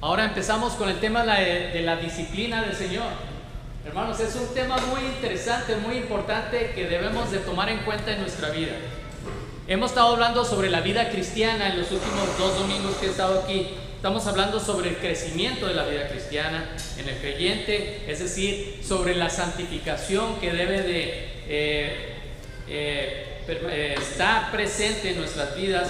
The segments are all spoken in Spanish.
Ahora empezamos con el tema de la disciplina del Señor. Hermanos, es un tema muy interesante, muy importante que debemos de tomar en cuenta en nuestra vida. Hemos estado hablando sobre la vida cristiana en los últimos 2 domingos que he estado aquí. Estamos hablando sobre el crecimiento de la vida cristiana en el creyente, es decir, sobre la santificación que debe de estar presente en nuestras vidas,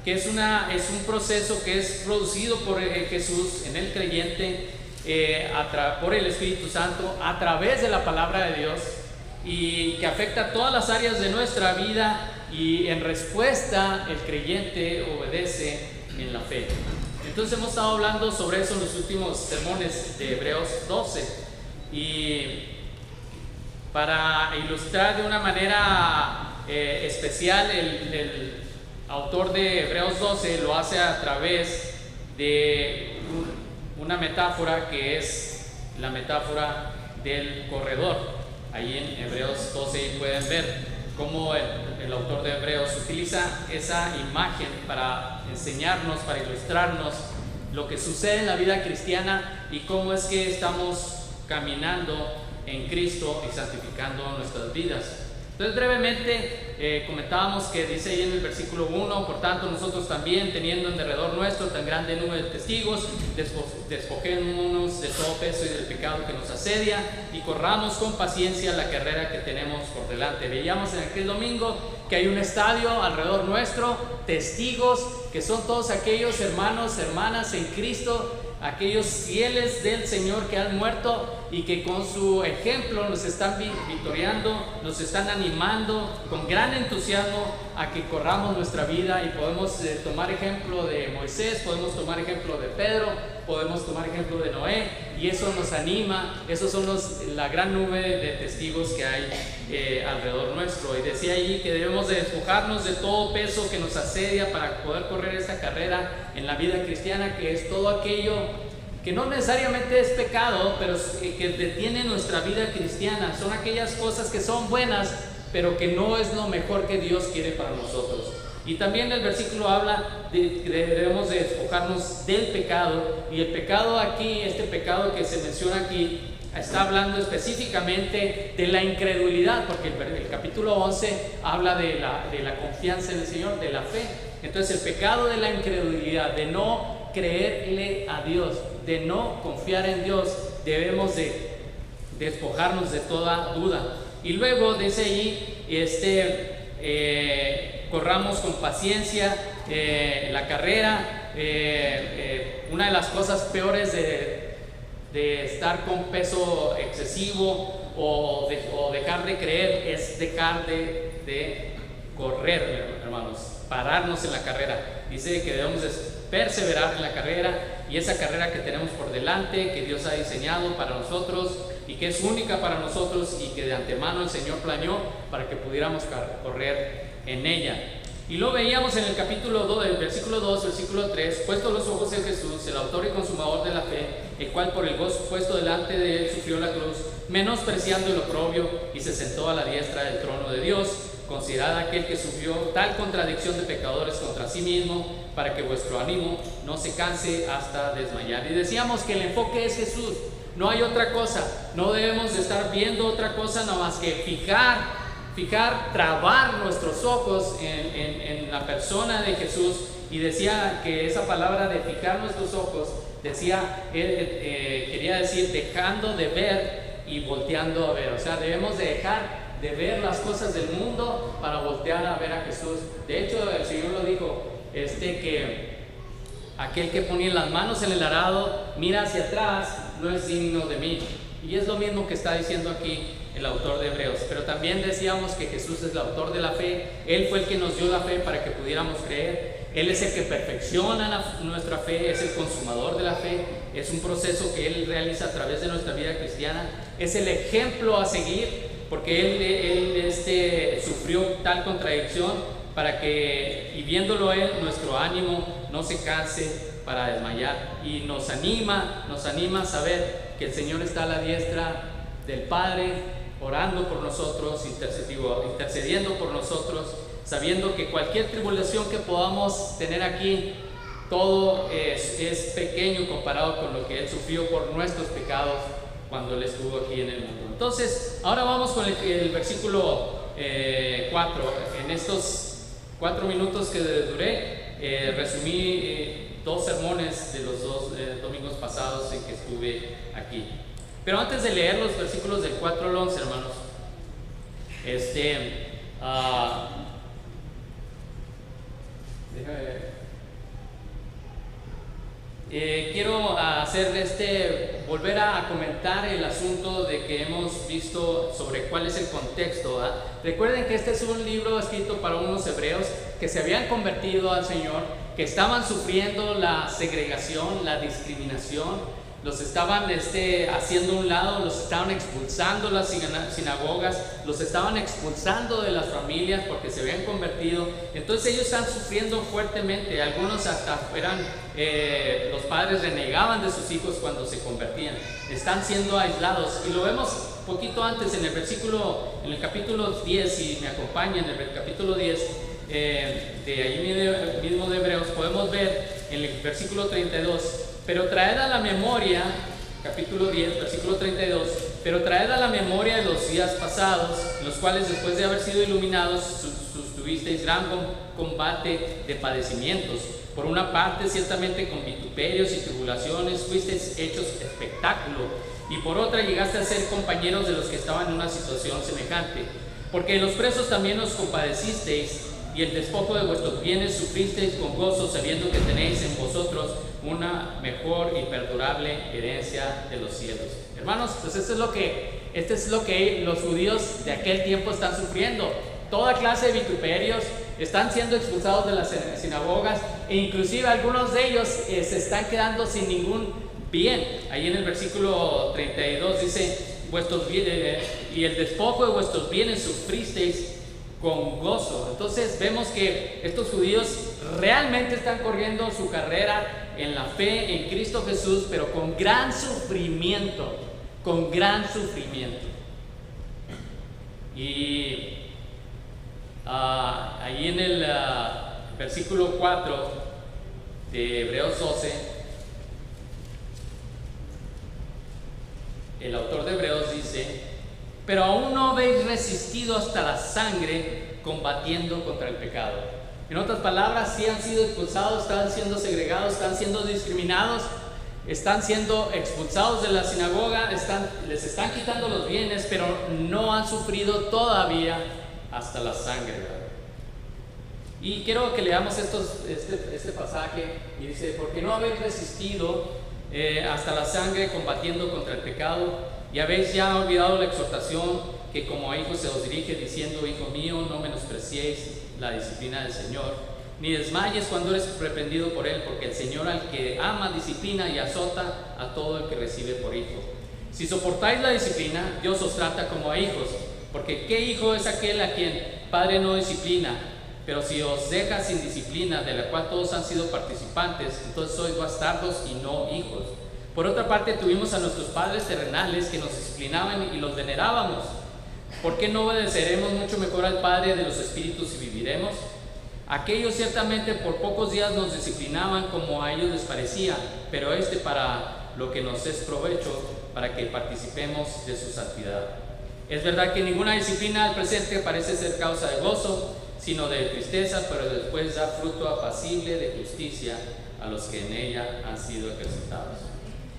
que es un proceso que es producido por Jesús en el creyente, por el Espíritu Santo, a través de la palabra de Dios, y que afecta todas las áreas de nuestra vida, y en respuesta el creyente obedece en la fe. Entonces hemos estado hablando sobre eso en los últimos sermones de Hebreos 12, y para ilustrar de una manera especial, el autor de Hebreos 12 lo hace a través de una metáfora que es la metáfora del corredor. Ahí en Hebreos 12 pueden ver cómo el autor de Hebreos utiliza esa imagen para enseñarnos, para ilustrarnos lo que sucede en la vida cristiana y cómo es que estamos caminando en Cristo y santificando nuestras vidas. Entonces brevemente comentábamos que dice ahí en el versículo 1: por tanto nosotros también, teniendo en derredor nuestro tan grande número de testigos, despojémonos de todo peso y del pecado que nos asedia, y corramos con paciencia la carrera que tenemos por delante. Veíamos en aquel domingo que hay un estadio alrededor nuestro, testigos, que son todos aquellos hermanos, hermanas en Cristo, aquellos fieles del Señor que han muerto y que con su ejemplo nos están victoriando, nos están animando con gran entusiasmo a que corramos nuestra vida, y podemos tomar ejemplo de Moisés, podemos tomar ejemplo de Pedro, podemos tomar ejemplo de Noé, y eso nos anima. Esos son la gran nube de testigos que hay alrededor nuestro. Y decía allí que debemos de despojarnos de todo peso que nos asedia para poder correr esta carrera en la vida cristiana, que es todo aquello que no necesariamente es pecado, pero que detiene nuestra vida cristiana. Son aquellas cosas que son buenas, pero que no es lo mejor que Dios quiere para nosotros. Y también el versículo habla de que debemos de despojarnos del pecado, y el pecado aquí, este pecado que se menciona aquí, está hablando específicamente de la incredulidad, porque el capítulo 11 habla de la confianza en el Señor, de la fe. Entonces el pecado de la incredulidad, de no creerle a Dios, de no confiar en Dios, debemos de despojarnos de toda duda. Y luego dice ahí, corramos con paciencia la carrera. Una de las cosas peores de estar con peso excesivo o dejar de creer es dejar de correr, hermanos, pararnos en la carrera. Dice que debemos perseverar en la carrera, y esa carrera que tenemos por delante, que Dios ha diseñado para nosotros y que es única para nosotros, y que de antemano el Señor planeó para que pudiéramos correr en ella. Y lo veíamos en el capítulo 2, el versículo 2, versículo 3: puestos los ojos en Jesús, el autor y consumador de la fe, el cual por el gozo puesto delante de él sufrió la cruz, menospreciando el oprobio, y se sentó a la diestra del trono de Dios. Considerad aquel que sufrió tal contradicción de pecadores contra sí mismo, para que vuestro ánimo no se canse hasta desmayar. Y decíamos que el enfoque es Jesús, no hay otra cosa. No debemos de estar viendo otra cosa, nada más que trabar nuestros ojos en la persona de Jesús. Y decía que esa palabra de fijar nuestros ojos, quería decir dejando de ver y volteando a ver. O sea, debemos de dejar de ver las cosas del mundo para voltear a ver a Jesús. De hecho, el Señor lo dijo, que aquel que pone las manos en el arado, mira hacia atrás, no es digno de mí. Y es lo mismo que está diciendo aquí el autor de Hebreos. Pero también decíamos que Jesús es el autor de la fe. Él fue el que nos dio la fe para que pudiéramos creer. Él es el que perfecciona nuestra fe, es el consumador de la fe. Es un proceso que Él realiza a través de nuestra vida cristiana. Es el ejemplo a seguir, porque Él sufrió tal contradicción para que, y viéndolo Él, nuestro ánimo no se canse para desmayar. Y nos anima a saber que el Señor está a la diestra del Padre, orando por nosotros, intercediendo por nosotros, sabiendo que cualquier tribulación que podamos tener aquí todo es pequeño comparado con lo que Él sufrió por nuestros pecados cuando Él estuvo aquí en el mundo. Entonces, ahora vamos con el versículo 4. En estos 4 minutos que duré, resumí 2 sermones de los 2 domingos pasados en que estuve aquí. Pero antes de leer los versículos del 4 al 11, hermanos, quiero volver a comentar el asunto de que hemos visto sobre cuál es el contexto. Recuerden que este es un libro escrito para unos hebreos que se habían convertido al Señor, que estaban sufriendo la segregación, la discriminación, los estaban haciendo a un lado, los estaban expulsando las sinagogas, los estaban expulsando de las familias porque se habían convertido. Entonces ellos están sufriendo fuertemente. Algunos hasta los padres renegaban de sus hijos cuando se convertían. Están siendo aislados, y lo vemos poquito antes en el capítulo 10. Si me acompañan, en el capítulo 10 de ahí mismo de Hebreos, podemos ver en el versículo 32: pero traed a la memoria, capítulo 10, versículo 32, pero traed a la memoria de los días pasados, los cuales después de haber sido iluminados, tuvisteis gran combate de padecimientos. Por una parte, ciertamente con vituperios y tribulaciones fuisteis hechos espectáculo, y por otra llegaste a ser compañeros de los que estaban en una situación semejante. Porque los presos también os compadecisteis, y el despojo de vuestros bienes sufristeis con gozo, sabiendo que tenéis en vosotros una mejor y perdurable herencia de los cielos. Hermanos, pues este es lo que los judíos de aquel tiempo están sufriendo. Toda clase de vituperios, están siendo expulsados de las sinagogas, e inclusive algunos de ellos se están quedando sin ningún bien. Ahí en el versículo 32 dice: vuestros bienes, y el despojo de vuestros bienes sufristeis con gozo. Entonces vemos que estos judíos realmente están corriendo su carrera en la fe en Cristo Jesús, pero con gran sufrimiento, Y ahí en el versículo 4 de Hebreos 12, el autor de Hebreos dice: pero aún no habéis resistido hasta la sangre combatiendo contra el pecado. En otras palabras, sí han sido expulsados, están siendo segregados, están siendo discriminados, están siendo expulsados de la sinagoga, les están quitando los bienes, pero no han sufrido todavía hasta la sangre, ¿verdad? Y quiero que leamos este pasaje, y dice: porque no habéis resistido hasta la sangre combatiendo contra el pecado, y habéis ya olvidado la exhortación que como a hijos se os dirige, diciendo: hijo mío, no menospreciéis la disciplina del Señor, ni desmayes cuando eres reprendido por Él, porque el Señor al que ama disciplina y azota a todo el que recibe por hijo. Si soportáis la disciplina, Dios os trata como a hijos, porque ¿qué hijo es aquel a quien Padre no disciplina? Pero si os deja sin disciplina, de la cual todos han sido participantes, entonces sois bastardos y no hijos. Por otra parte, tuvimos a nuestros padres terrenales que nos disciplinaban y los venerábamos. ¿Por qué no obedeceremos mucho mejor al Padre de los espíritus y viviremos? Aquellos ciertamente por pocos días nos disciplinaban como a ellos les parecía, pero para lo que nos es provecho, para que participemos de su santidad. Es verdad que ninguna disciplina al presente parece ser causa de gozo, sino de tristeza, pero después da fruto apacible de justicia a los que en ella han sido ejercitados.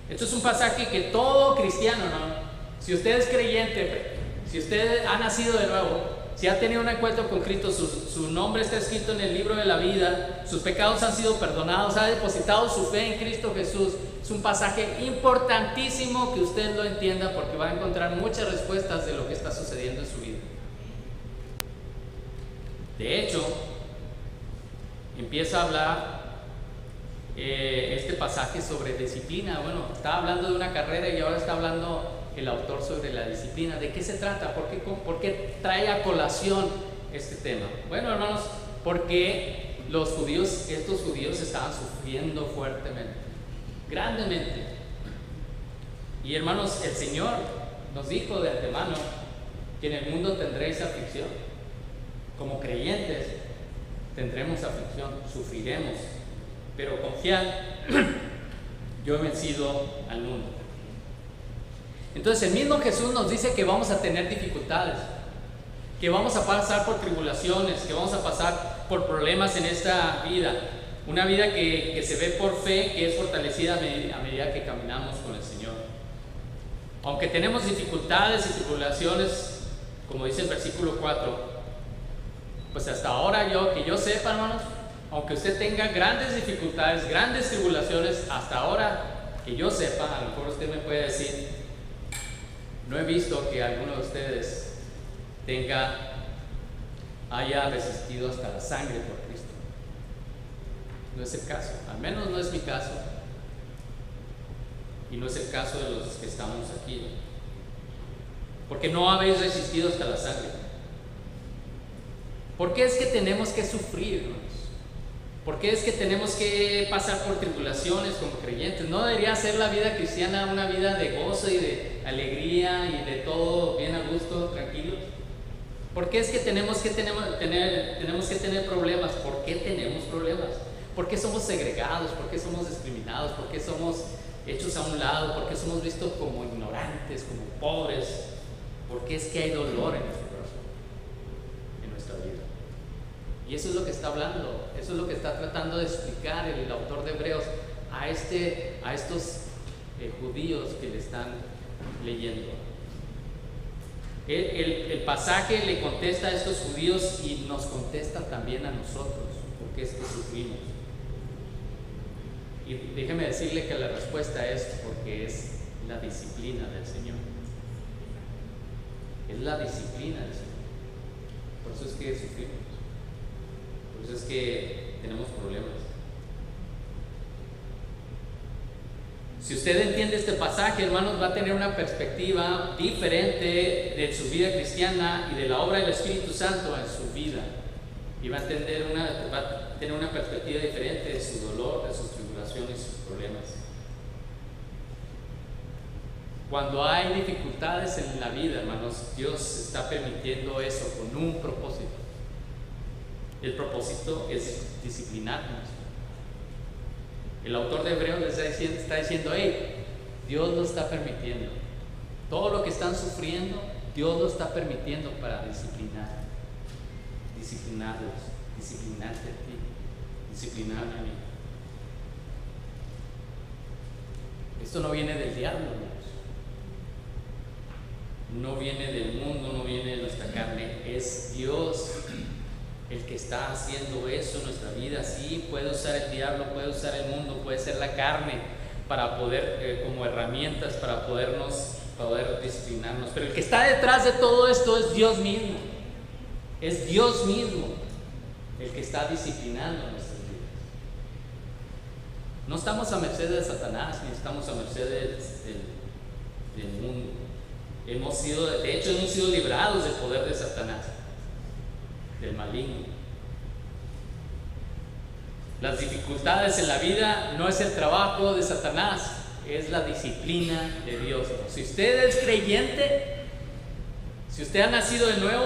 Esto es un pasaje que todo cristiano, ¿no? Si usted es creyente, si usted ha nacido de nuevo, si ha tenido un encuentro con Cristo, su nombre está escrito en el libro de la vida, sus pecados han sido perdonados, ha depositado su fe en Cristo Jesús. Es un pasaje importantísimo que usted lo entienda, porque va a encontrar muchas respuestas de lo que está sucediendo en su vida. De hecho, empieza a hablar este pasaje sobre disciplina. Bueno, estaba hablando de una carrera y ahora está hablando el autor sobre la disciplina. ¿De qué se trata? ¿Por qué trae a colación este tema? Bueno, hermanos, porque estos judíos estaban sufriendo fuertemente, grandemente. Y hermanos, el Señor nos dijo de antemano que en el mundo tendréis aflicción. Como creyentes tendremos aflicción, sufriremos. pero confiad, yo he vencido al mundo. Entonces el mismo Jesús nos dice que vamos a tener dificultades, que vamos a pasar por tribulaciones, que vamos a pasar por problemas en esta vida. Una vida que se ve por fe, que es fortalecida a medida que caminamos con el Señor. Aunque tenemos dificultades y tribulaciones, como dice el versículo 4, pues hasta ahora que yo sepa, hermanos, aunque usted tenga grandes dificultades, grandes tribulaciones, hasta ahora que yo sepa, a lo mejor usted me puede decir, no he visto que alguno de ustedes haya resistido hasta la sangre por Cristo. No es el caso, al menos no es mi caso, y no es el caso de los que estamos aquí, porque no habéis resistido hasta la sangre. ¿Por qué es que tenemos que sufrir, hermanos? ¿Por qué es que tenemos que pasar por tribulaciones como creyentes? ¿No debería ser la vida cristiana una vida de gozo y de alegría y de todo bien a gusto, tranquilos? ¿Por qué es que tenemos que tener problemas? ¿Por qué tenemos problemas? ¿Por qué somos segregados? ¿Por qué somos discriminados? ¿Por qué somos hechos a un lado? ¿Por qué somos vistos como ignorantes, como pobres? ¿Por qué es que hay dolor en nuestro corazón, en nuestra vida? Y eso es lo que está hablando, eso es lo que está tratando de explicar el autor de Hebreos a estos judíos que le están leyendo. El pasaje le contesta a estos judíos y nos contesta también a nosotros, porque es que sufrimos. Y déjeme decirle que la respuesta es porque es la disciplina del Señor. Es la disciplina del Señor. Por eso es que sufrimos. Por eso es que tenemos problemas. Si usted entiende este pasaje, hermanos, va a tener una perspectiva diferente de su vida cristiana y de la obra del Espíritu Santo en su vida. Y va a tener una perspectiva diferente de su dolor, de sus tribulaciones y sus problemas. Cuando hay dificultades en la vida, hermanos, Dios está permitiendo eso con un propósito. El propósito es disciplinarnos. El autor de Hebreos les está diciendo, hey, Dios lo está permitiendo. Todo lo que están sufriendo, Dios lo está permitiendo para disciplinarlos, disciplinarte a ti, disciplinarme a mí. Esto no viene del diablo, hermanos. No viene del mundo, no viene de nuestra carne. Es Dios el que está haciendo eso en nuestra vida. Sí, puede usar el diablo, puede usar el mundo, puede ser la carne para poder, como herramientas para poder disciplinarnos. Pero el que está detrás de todo esto es Dios mismo. Es Dios mismo el que está disciplinando nuestras vidas. No estamos a merced de Satanás, ni estamos a merced del mundo. De hecho, hemos sido librados del poder de Satanás, del maligno. Las dificultades en la vida no es el trabajo de Satanás, es la disciplina de Dios. Si usted es creyente, si usted ha nacido de nuevo,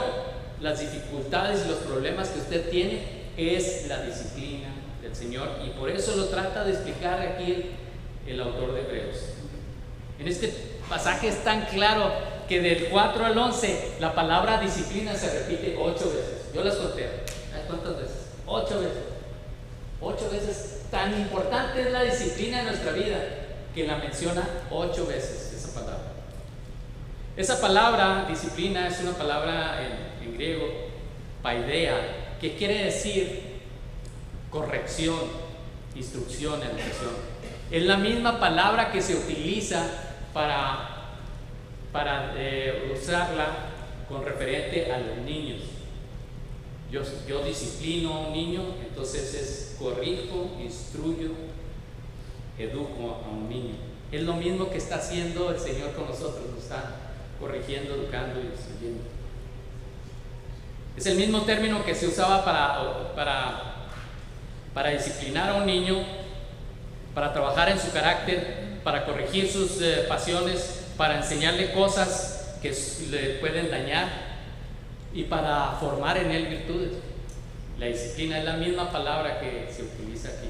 las dificultades y los problemas que usted tiene es la disciplina del Señor, y por eso lo trata de explicar aquí el autor de Hebreos. En este pasaje es tan claro que del 4 al 11 la palabra disciplina se repite 8 veces. Yo las conté. ¿Cuántas veces? 8 veces. 8 veces. Tan importante es la disciplina en nuestra vida que la menciona 8 veces esa palabra. Esa palabra disciplina es una palabra en griego, paideia, que quiere decir corrección, instrucción, educación. Es la misma palabra que se utiliza para usarla con referente a los niños. Yo disciplino a un niño, entonces es corrijo, instruyo, educo a un niño. Es lo mismo que está haciendo el Señor con nosotros, nos está corrigiendo, educando y instruyendo. Es el mismo término que se usaba para disciplinar a un niño, para trabajar en su carácter, para corregir sus pasiones, para enseñarle cosas que le pueden dañar y para formar en él virtudes. La disciplina es la misma palabra que se utiliza aquí.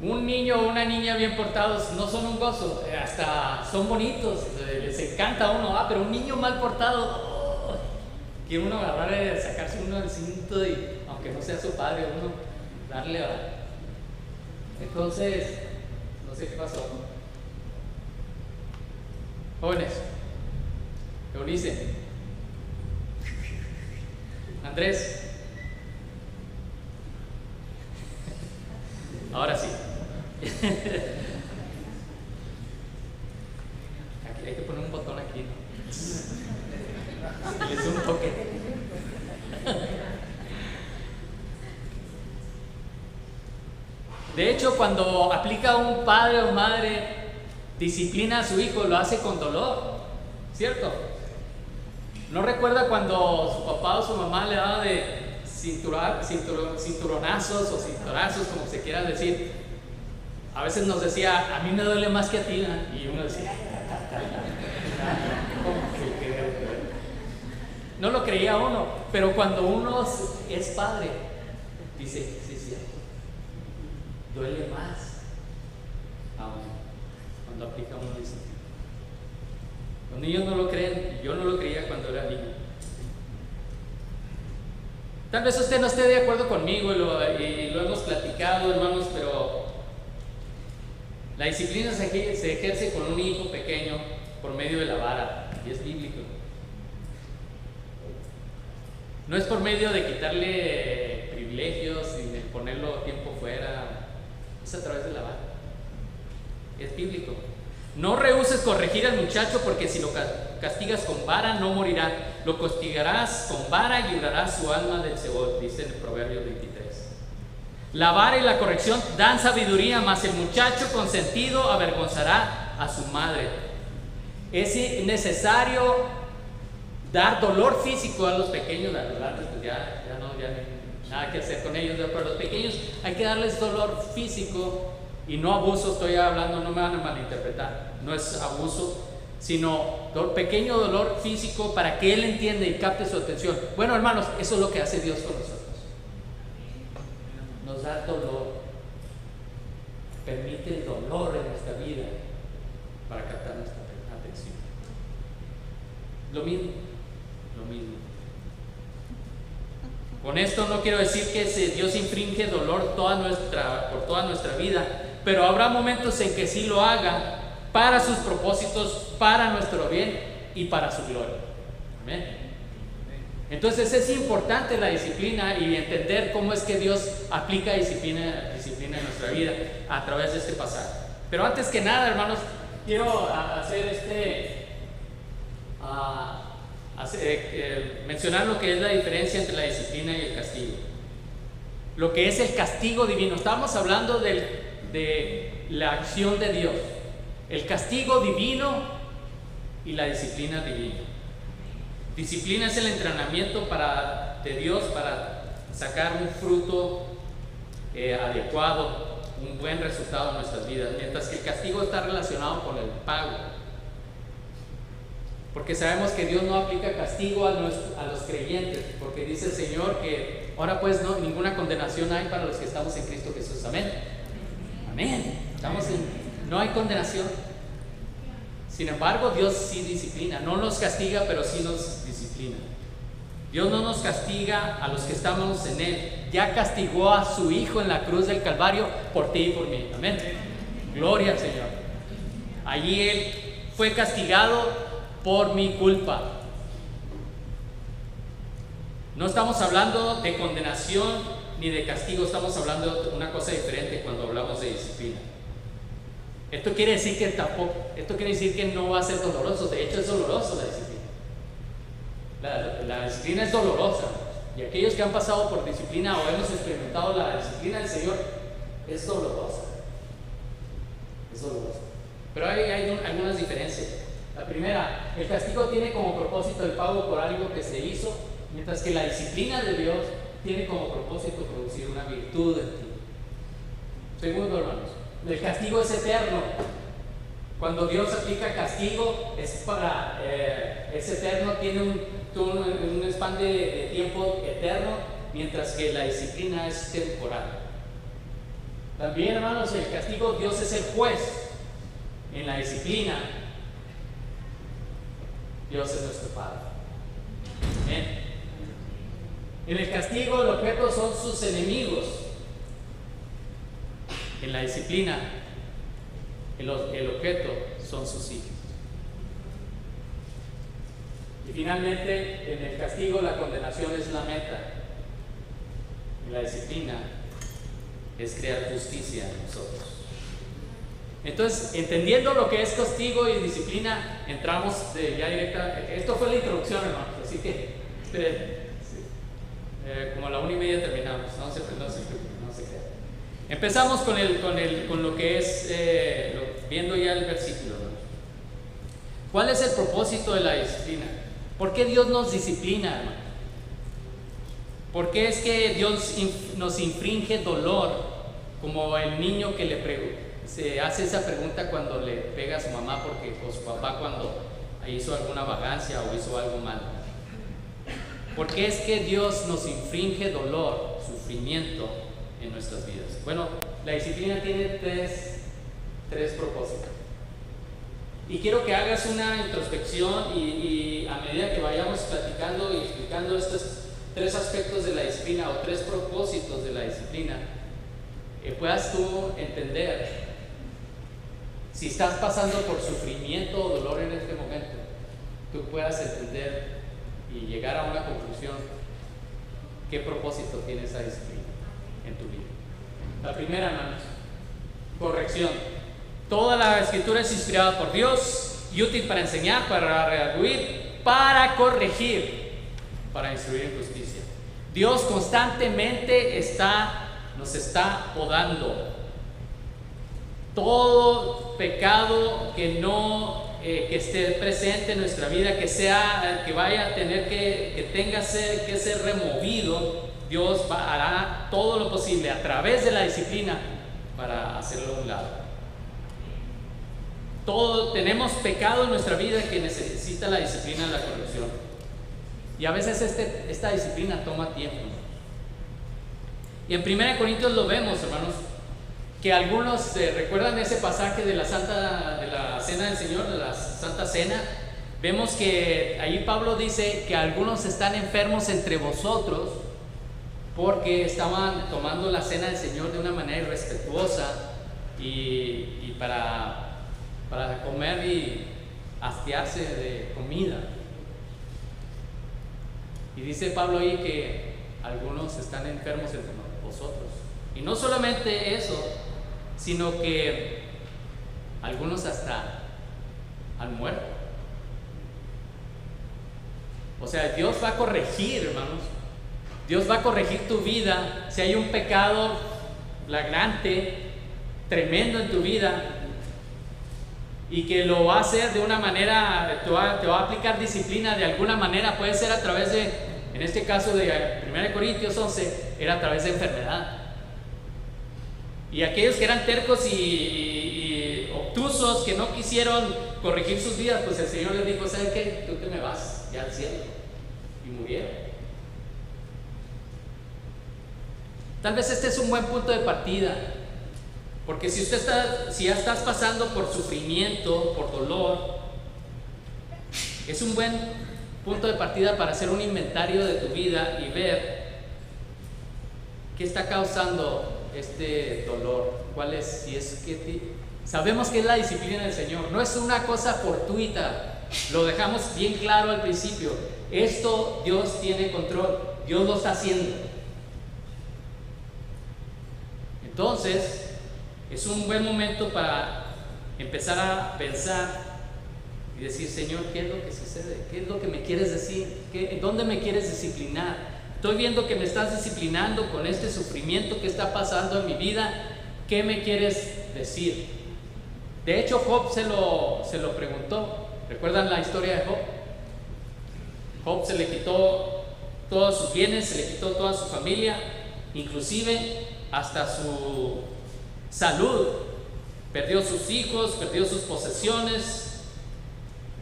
Un niño o una niña bien portados no son un gozo, hasta son bonitos, les encanta a uno, pero un niño mal portado, quiere uno agarrarle, sacarse uno del cinto y aunque no sea su padre, uno darle, ¿verdad? Entonces, no sé qué pasó. Jóvenes, Eunice, Andrés, ahora sí. Aquí hay que poner un botón aquí, ¿no? Les un toque. De hecho, cuando aplica un padre o madre disciplina a su hijo, lo hace con dolor, ¿cierto? ¿No recuerda cuando su papá o su mamá le daba de cinturonazos o cinturazos, como se quiera decir? A veces nos decía, a mí me duele más que a ti, ¿no? Y uno decía, no lo creía uno, pero cuando uno es padre, dice, sí, es cierto, duele más aún cuando aplica uno disciplina. Los niños no lo creen, yo no lo creía cuando era niño. Tal vez usted no esté de acuerdo conmigo y lo hemos platicado, hermanos, pero la disciplina se ejerce con un hijo pequeño por medio de la vara, y es bíblico. No es por medio de quitarle privilegios y de ponerlo tiempo fuera, es a través de la vara. Es bíblico. No rehúses corregir al muchacho, porque si lo castigas con vara no morirá. Lo castigarás con vara y librarás su alma del Seol, dice en el Proverbio 23. La vara y la corrección dan sabiduría, mas el muchacho consentido avergonzará a su madre. Es necesario dar dolor físico a los pequeños. A los grandes pues ya no nada que hacer con ellos, pero a los pequeños hay que darles dolor físico y no abuso. Estoy hablando, no me van a malinterpretar, no es abuso, sino pequeño dolor físico para que él entienda y capte su atención. Bueno, hermanos, eso es lo que hace Dios con nosotros. Nos da dolor, permite el dolor en nuestra vida para captar nuestra atención. Lo mismo. Con esto no quiero decir que Dios infringe dolor por toda nuestra vida, pero habrá momentos en que sí lo haga para sus propósitos, para nuestro bien y para su gloria. Amén. Entonces es importante la disciplina y entender cómo es que Dios aplica disciplina en nuestra vida a través de este pasaje. Pero antes que nada, hermanos, quiero mencionar lo que es la diferencia entre la disciplina y el castigo. Lo que es el castigo divino. Estábamos hablando de la acción de Dios, el castigo divino y la disciplina divina. Disciplina es el entrenamiento de Dios para sacar un fruto adecuado, un buen resultado en nuestras vidas, mientras que el castigo está relacionado con el pago. Porque sabemos que Dios no aplica castigo a los creyentes, porque dice el Señor que ahora pues ninguna condenación hay para los que estamos en Cristo Jesús. Amén. Amén. No hay condenación. Sin embargo, Dios sí disciplina, no nos castiga, pero sí nos disciplina. Dios no nos castiga a los que estamos en Él. Ya castigó a su Hijo en la cruz del Calvario por ti y por mí. Amén. Gloria al Señor. Allí Él fue castigado por mi culpa. No estamos hablando de condenación ni de castigo, estamos hablando de una cosa diferente cuando hablamos de disciplina. Esto quiere decir que no va a ser doloroso. De hecho, es doloroso la disciplina. La disciplina es dolorosa. Y aquellos que han pasado por disciplina o hemos experimentado la disciplina del Señor, es dolorosa. Es dolorosa. Pero hay algunas diferencias. La primera, el castigo tiene como propósito el pago por algo que se hizo, mientras que la disciplina de Dios tiene como propósito producir una virtud en ti. Segundo, hermanos, el castigo es eterno. Cuando Dios aplica castigo es eterno, tiene un span de tiempo eterno, mientras que la disciplina es temporal. También, hermanos, el castigo, Dios es el juez. En la disciplina, Dios es nuestro Padre. Amén. En el castigo, el objeto son sus enemigos. En la disciplina, el objeto son sus hijos. Y finalmente, en el castigo, la condenación es la meta. En la disciplina, es crear justicia en nosotros. Entonces, entendiendo lo que es castigo y disciplina, entramos ya directa. Esto fue la introducción, hermanos, así que esperen. Como a la 1:30 terminamos, no se crean. Empezamos con lo que es, viendo ya el versículo, hermanos. ¿Cuál es el propósito de la disciplina? ¿Por qué Dios nos disciplina, hermanos? ¿Por qué es que Dios nos infringe dolor, como el niño que se hace esa pregunta cuando le pega a su mamá o su papá cuando hizo alguna vagancia o hizo algo malo? ¿Por qué es que Dios nos infringe dolor, sufrimiento en nuestras vidas? Bueno, la disciplina tiene tres propósitos. Y quiero que hagas una introspección y a medida que vayamos platicando y explicando estos 3 aspectos de la disciplina o 3 propósitos de la disciplina, puedas tú entender si estás pasando por sufrimiento o dolor en este momento, tú puedas entender y llegar a una conclusión qué propósito tiene esa disciplina en tu vida. La primera, hermanos, corrección. Toda la escritura es inspirada por Dios y útil para enseñar, para redarguir, para corregir, para instruir en justicia. Dios constantemente nos está podando. Todo pecado que esté presente en nuestra vida, que vaya a tener que ser removido, Dios hará todo lo posible a través de la disciplina para hacerlo a un lado. Tenemos pecado en nuestra vida que necesita la disciplina y la corrección. Y a veces esta disciplina toma tiempo. Y en 1 Corintios lo vemos, hermanos, que algunos recuerdan ese pasaje de la Cena del Señor, de la Santa Cena. Vemos que ahí Pablo dice que algunos están enfermos entre vosotros porque estaban tomando la Cena del Señor de una manera irrespetuosa y para comer y hastiarse de comida. Y dice Pablo ahí que algunos están enfermos entre vosotros. Y no solamente eso, sino que algunos hasta han muerto. O sea, Dios va a corregir, hermanos. Dios va a corregir tu vida. Si hay un pecado flagrante, tremendo en tu vida, y que lo va a hacer de una manera, te va a aplicar disciplina de alguna manera, puede ser a través de, en este caso de 1 Corintios 11, era a través de enfermedad. Y aquellos que eran tercos y obtusos, que no quisieron corregir sus vidas, pues el Señor les dijo: ¿sabes qué? Tú te me vas ya al cielo. Y murieron. Tal vez este es un buen punto de partida, porque si ya estás pasando por sufrimiento, por dolor, es un buen punto de partida para hacer un inventario de tu vida y ver qué está causando este dolor. ¿Cuál es? Si es que sabemos que es la disciplina del Señor, no es una cosa fortuita, lo dejamos bien claro al principio. Esto Dios tiene control, Dios lo está haciendo. Entonces es un buen momento para empezar a pensar y decir: Señor, ¿qué es lo que sucede? ¿Qué es lo que me quieres decir? ¿Dónde me quieres disciplinar? Estoy viendo que me estás disciplinando con este sufrimiento que está pasando en mi vida. ¿Qué me quieres decir? De hecho, Job se lo preguntó. ¿Recuerdan la historia de Job? Job se le quitó todos sus bienes, se le quitó toda su familia, inclusive hasta su salud. Perdió sus hijos, perdió sus posesiones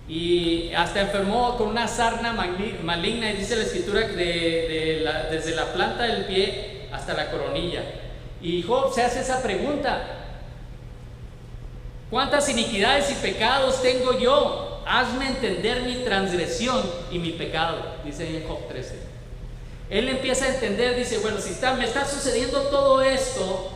y hasta enfermó con una sarna maligna, y dice la escritura desde la planta del pie hasta la coronilla. Y Job se hace esa pregunta: ¿cuántas iniquidades y pecados tengo yo? Hazme entender mi transgresión y mi pecado, dice ahí en Job 13. Él empieza a entender, dice, bueno, si me está sucediendo todo esto,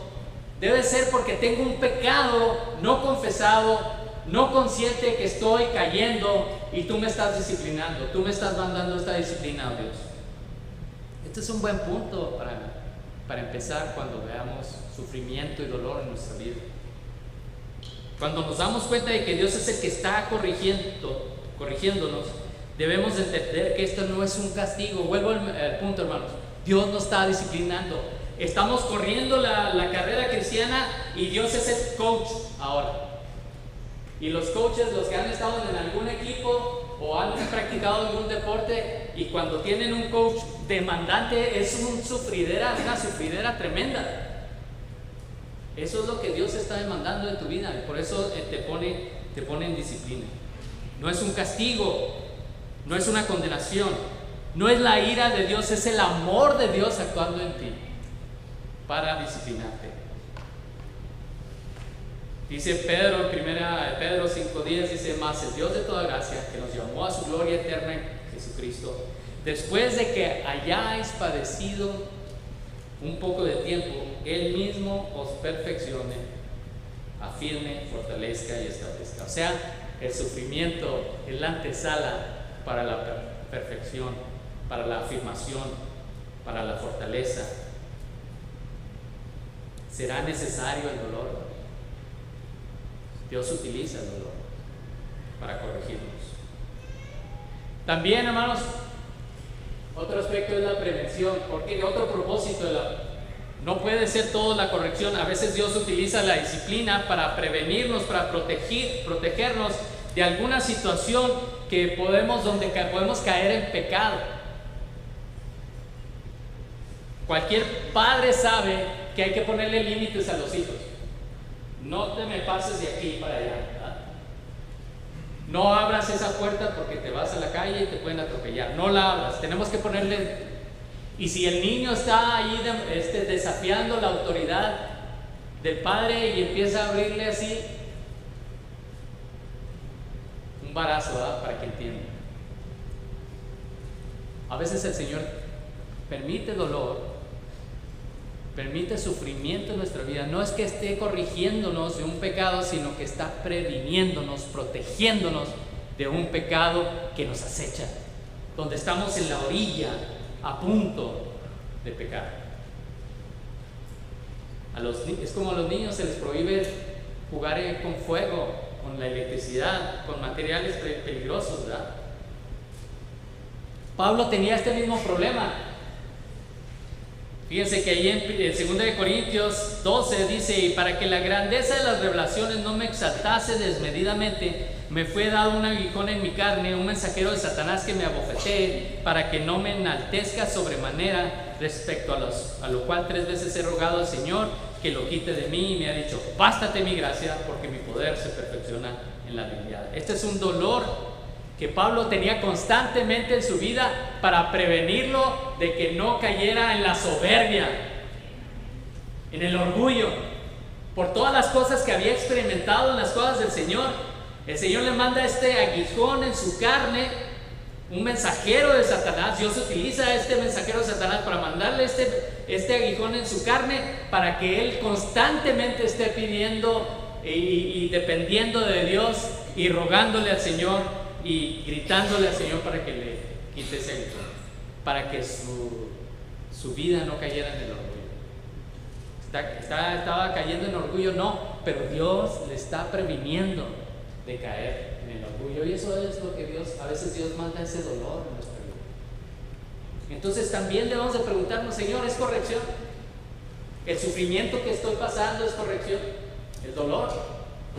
debe ser porque tengo un pecado no confesado, no consciente, que estoy cayendo, y tú me estás disciplinando, tú me estás mandando esta disciplina, oh Dios. Este es un buen punto para empezar cuando veamos sufrimiento y dolor en nuestra vida. Cuando nos damos cuenta de que Dios es el que está corrigiéndonos, debemos entender que esto no es un castigo. Vuelvo al punto, hermanos. Dios nos está disciplinando. Estamos corriendo la carrera cristiana y Dios es el coach ahora. Y los coaches, los que han estado en algún equipo o han practicado algún deporte, y cuando tienen un coach demandante, es una sufridera tremenda. Eso es lo que Dios está demandando de tu vida, y por eso te pone en disciplina. No es un castigo, no es una condenación, no es la ira de Dios, es el amor de Dios actuando en ti para disciplinarte. Dice Pedro, en 1 Pedro 5:10, dice: mas el Dios de toda gracia, que nos llamó a su gloria eterna en Jesucristo, después de que hayáis padecido un poco de tiempo, Él mismo os perfeccione, afirme, fortalezca y establezca. O sea, el sufrimiento es la antesala para la perfección, para la afirmación, para la fortaleza. Será necesario el dolor. Dios utiliza el dolor para corregirnos. También, hermanos, otro aspecto es la prevención, porque otro propósito no puede ser todo la corrección. A veces Dios utiliza la disciplina para prevenirnos, para protegernos de alguna situación donde podemos caer en pecado. Cualquier padre sabe que hay que ponerle límites a los hijos. No te me pases de aquí para allá, ¿verdad? No abras esa puerta porque te vas a la calle y te pueden atropellar. No la abras, tenemos que ponerle. Y si el niño está ahí desafiando la autoridad del padre y empieza a abrirle así, un barazo, ¿verdad? Para que entienda. A veces el Señor permite dolor, permite sufrimiento en nuestra vida. No es que esté corrigiéndonos de un pecado, sino que está previniéndonos, protegiéndonos de un pecado que nos acecha, donde estamos en la orilla, a punto de pecar. Es como a los niños se les prohíbe jugar con fuego, con la electricidad, con materiales peligrosos, ¿verdad? Pablo tenía este mismo problema. Fíjense que ahí en 2 Corintios 12 dice: y para que la grandeza de las revelaciones no me exaltase desmedidamente, me fue dado un aguijón en mi carne, un mensajero de Satanás que me abofetee, para que no me enaltezca sobremanera, respecto a lo cual 3 veces he rogado al Señor que lo quite de mí, y me ha dicho: bástate mi gracia, porque mi poder se perfecciona en la debilidad. Este es un dolor que Pablo tenía constantemente en su vida para prevenirlo de que no cayera en la soberbia, en el orgullo, por todas las cosas que había experimentado en las cosas del Señor. El Señor le manda este aguijón en su carne, un mensajero de Satanás. Dios utiliza a este mensajero de Satanás para mandarle este aguijón en su carne, para que él constantemente esté pidiendo y dependiendo de Dios y rogándole al Señor y gritándole al Señor para que le quite ese aguijón, para que su vida no cayera en el orgullo. Estaba cayendo en orgullo, no, pero Dios le está previniendo de caer en el orgullo, y eso es lo que a veces Dios manda ese dolor en nuestra vida. Entonces también debemos de preguntarnos: Señor, ¿es corrección? ¿El sufrimiento que estoy pasando es corrección? ¿El dolor?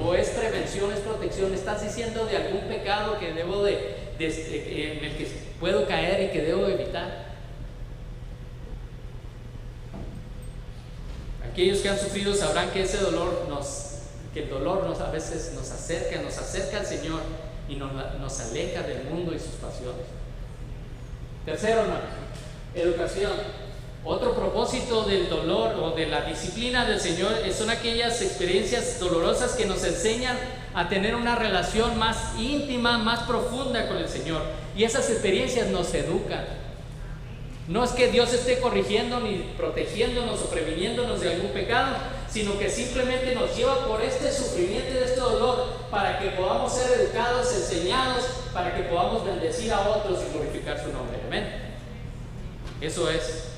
¿O es prevención, es protección? ¿Estás diciendo de algún pecado que debo en el que puedo caer y que debo evitar? Aquellos que han sufrido sabrán que el dolor a veces nos acerca al Señor y nos aleja del mundo y sus pasiones. Tercero, hermano, educación. Otro propósito del dolor o de la disciplina del Señor son aquellas experiencias dolorosas que nos enseñan a tener una relación más íntima, más profunda con el Señor. Y esas experiencias nos educan. No es que Dios esté corrigiendo ni protegiéndonos o previniéndonos de algún pecado, sino que simplemente nos lleva por este sufrimiento y este dolor para que podamos ser educados, enseñados, para que podamos bendecir a otros y glorificar su nombre. Amén. Eso es.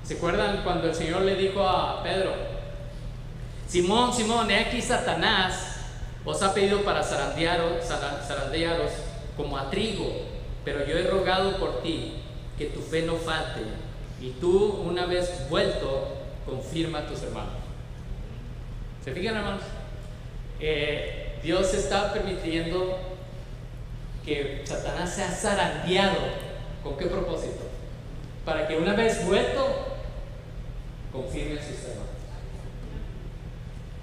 ¿Se acuerdan cuando el Señor le dijo a Pedro: Simón, Simón, he aquí Satanás os ha pedido para zarandearos como a trigo, pero yo he rogado por ti que tu fe no falte, y tú, una vez vuelto, confirma a tus hermanos. ¿Se fijan, hermanos? Dios está permitiendo que Satanás sea zarandeado. ¿Con qué propósito? Para que una vez vuelto, confirme a sus hermanos.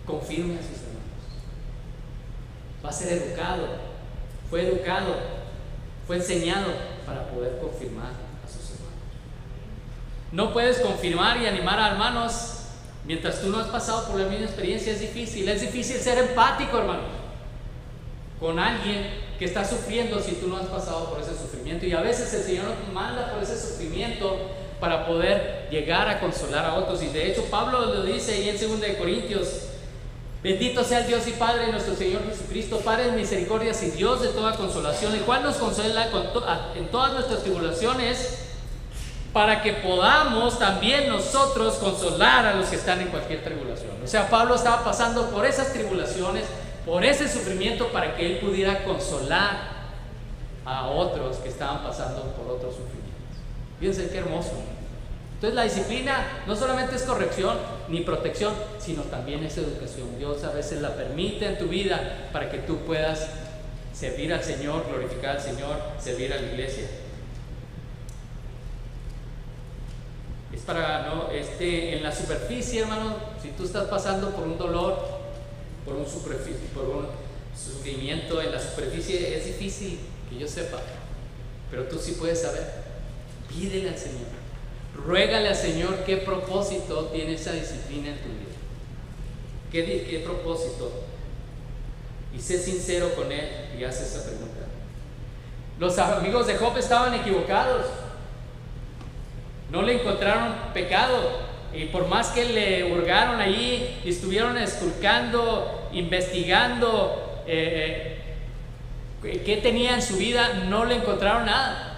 Confirme a sus hermanos. Va a ser educado. Fue enseñado para poder confirmar a sus hermanos. No puedes confirmar y animar a hermanos mientras tú no has pasado por la misma experiencia. Es difícil ser empático, hermano, con alguien que está sufriendo si tú no has pasado por ese sufrimiento. Y a veces el Señor nos manda por ese sufrimiento para poder llegar a consolar a otros. Y de hecho Pablo lo dice ahí en 2 de Corintios: bendito sea el Dios y Padre de nuestro Señor Jesucristo, Padre de misericordias y Dios de toda consolación, el cual nos consuela en todas nuestras tribulaciones, para que podamos también nosotros consolar a los que están en cualquier tribulación. O sea, Pablo estaba pasando por esas tribulaciones, por ese sufrimiento, para que él pudiera consolar a otros que estaban pasando por otros sufrimientos. Fíjense qué hermoso. Entonces la disciplina no solamente es corrección ni protección, sino también es educación. Dios a veces la permite en tu vida para que tú puedas servir al Señor, glorificar al Señor, servir a la iglesia. Es para, ¿no? En la superficie, hermano, si tú estás pasando por un dolor, por un sufrimiento en la superficie, es difícil que yo sepa, pero tú sí puedes saber. Pídele al Señor, ruégale al Señor qué propósito tiene esa disciplina en tu vida. ¿Qué propósito? Y sé sincero con Él y haz esa pregunta. Los amigos de Job estaban equivocados. No le encontraron pecado, y por más que le hurgaron allí y estuvieron esculcando, investigando qué tenía en su vida, no le encontraron nada.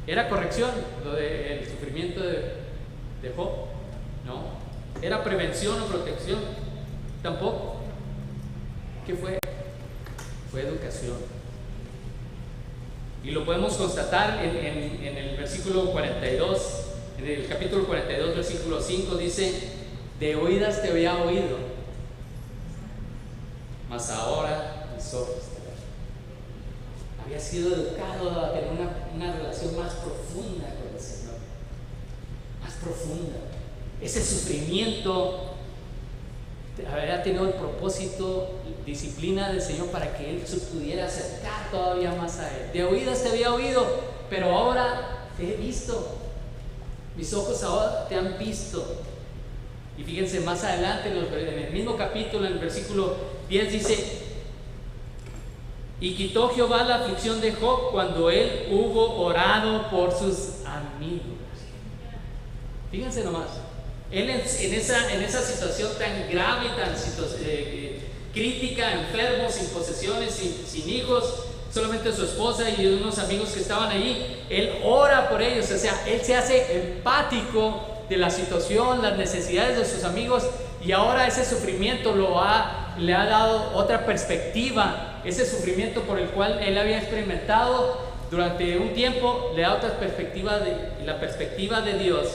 ¿Era corrección lo del sufrimiento de Job? No. ¿Era prevención o protección? Tampoco. ¿Qué fue? Fue educación. Y lo podemos constatar en el versículo 42, en el capítulo 42, versículo 5, dice: de oídas te había oído, mas ahora mis ojos te ven. Había sido educado a tener una relación más profunda con el Señor, más profunda. Ese sufrimiento había tenido el propósito, disciplina del Señor, para que Él se pudiera acercar todavía más a Él. De oídas te había oído, pero ahora te he visto. Mis ojos ahora te han visto. Y fíjense más adelante en el mismo capítulo, en el versículo 10 dice: y quitó Jehová la aflicción de Job cuando él hubo orado por sus amigos. Fíjense nomás. Él en esa situación tan grave, tan crítica, enfermo, sin posesiones, sin hijos, solamente su esposa y unos amigos que estaban allí, él ora por ellos. O sea, él se hace empático de la situación, las necesidades de sus amigos, y ahora ese sufrimiento le ha dado otra perspectiva. Ese sufrimiento por el cual él había experimentado durante un tiempo le da otra perspectiva, la perspectiva de Dios,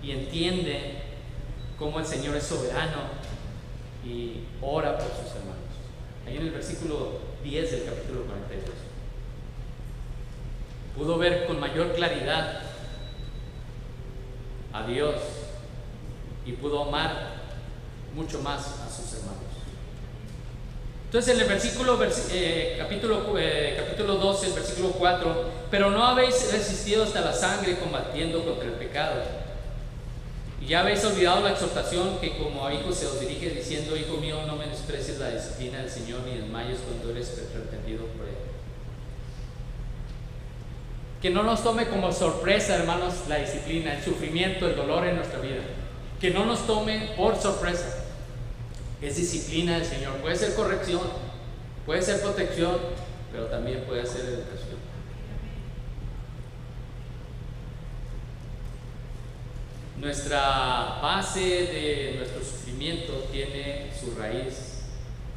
y entiende cómo el Señor es soberano y ora por sus hermanos. Ahí en el versículo 10 del capítulo 42 pudo ver con mayor claridad a Dios y pudo amar mucho más a sus hermanos. Entonces en el capítulo 12, el versículo 4, pero no habéis resistido hasta la sangre combatiendo contra el pecado. Y ya habéis olvidado la exhortación que como a hijos se os dirige diciendo: hijo mío, no menosprecies la disciplina del Señor ni desmayes cuando eres reprendido por Él. Que no nos tome como sorpresa, hermanos, la disciplina, el sufrimiento, el dolor en nuestra vida. Que no nos tome por sorpresa. Es disciplina del Señor. Puede ser corrección, puede ser protección, pero también puede ser educación. Nuestra base de nuestro sufrimiento tiene su raíz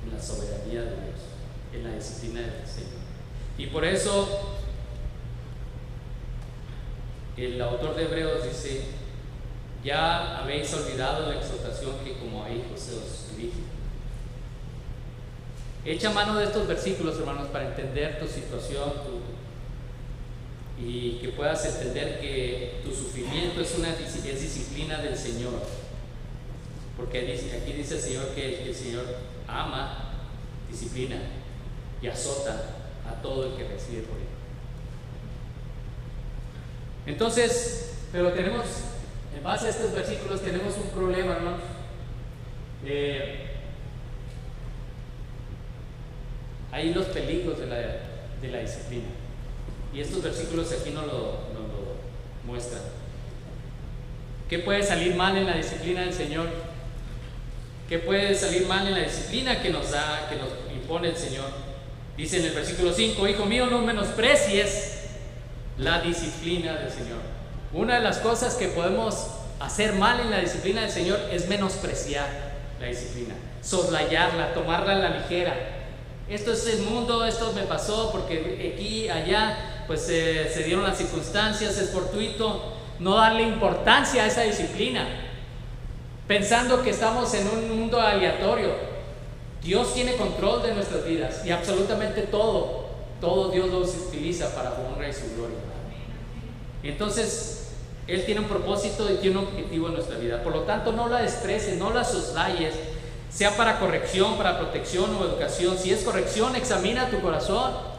en la soberanía de Dios, en la disciplina del Señor. Y por eso el autor de Hebreos dice: ya habéis olvidado la exhortación que como a hijos se os dirige. Echa mano de estos versículos, hermanos, para entender tu situación, y que puedas entender que tu sufrimiento es disciplina del Señor. Porque aquí dice el Señor que el Señor ama, disciplina y azota a todo el que recibe por Él. Entonces, pero tenemos, en base a estos versículos, tenemos un problema, hermanos. Hay los peligros de la disciplina. Y estos versículos aquí nos lo muestran. ¿Qué puede salir mal en la disciplina del Señor? ¿Qué puede salir mal en la disciplina que nos impone el Señor? Dice en el versículo 5: hijo mío, no menosprecies la disciplina del Señor. Una de las cosas que podemos hacer mal en la disciplina del Señor es menospreciar la disciplina, soslayarla, tomarla a la ligera. Esto es el mundo, esto me pasó porque aquí, allá, pues se dieron las circunstancias, es fortuito. No darle importancia a esa disciplina, pensando que estamos en un mundo aleatorio. Dios tiene control de nuestras vidas y absolutamente todo Dios lo utiliza para su honra y su gloria. Y entonces Él tiene un propósito y tiene un objetivo en nuestra vida. Por lo tanto, no la desprecies, no la soslayes, sea para corrección, para protección o educación. Si es corrección, examina tu corazón.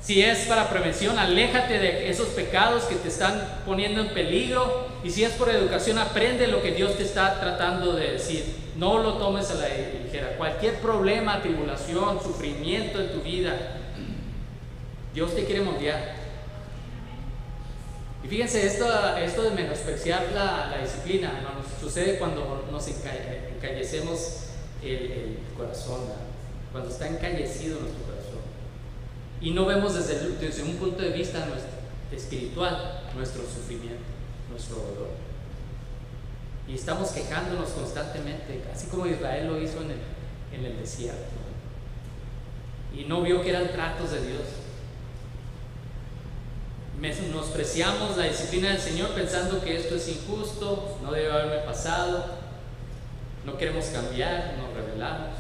Si es para prevención, aléjate de esos pecados que te están poniendo en peligro. Y si es por educación, aprende lo que Dios te está tratando de decir. No lo tomes a la ligera. Cualquier problema, tribulación, sufrimiento en tu vida, Dios te quiere moldear. Y fíjense, esto de menospreciar la disciplina, hermanos, sucede cuando nos encallecemos el corazón, cuando está encallecido nuestro corazón. Y no vemos desde un punto de vista espiritual nuestro sufrimiento, nuestro dolor. Y estamos quejándonos constantemente, así como Israel lo hizo en el desierto. Y no vio que eran tratos de Dios. Menospreciamos la disciplina del Señor pensando que esto es injusto, no debe haberme pasado. No queremos cambiar, nos rebelamos,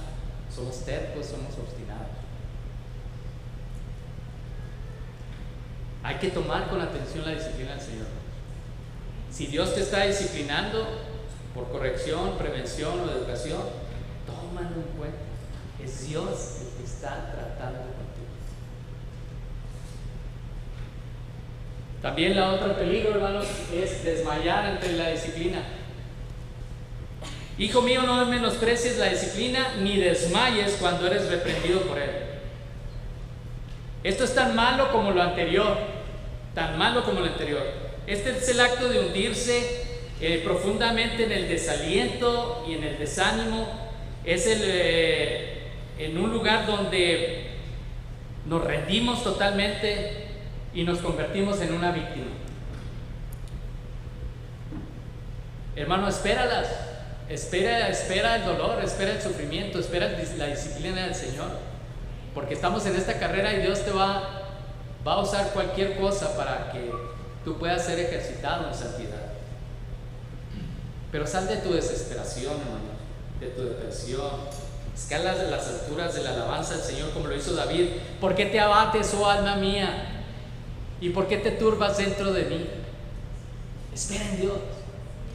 somos tercos, somos obstinados. Hay que tomar con atención la disciplina del Señor. Si Dios te está disciplinando por corrección, prevención o educación, tómalo en cuenta. Es Dios el que está tratando contigo. También la otra peligro, hermanos, es desmayar ante la disciplina. Hijo mío, no menosprecies la disciplina ni desmayes cuando eres reprendido por Él. Esto es tan malo como lo anterior, tan malo como lo anterior. Este es el acto de hundirse profundamente en el desaliento y en el desánimo. Es en un lugar donde nos rendimos totalmente y nos convertimos en una víctima. Hermano, espéralas. Espera el dolor, espera el sufrimiento, espera la disciplina del Señor. Porque estamos en esta carrera y Dios te va a usar cualquier cosa para que tú puedas ser ejercitado en santidad. Pero sal de tu desesperación, hermano, de tu depresión. Escala de las alturas de la alabanza al Señor como lo hizo David. ¿Por qué te abates, oh alma mía? ¿Y por qué te turbas dentro de mí? Espera en Dios,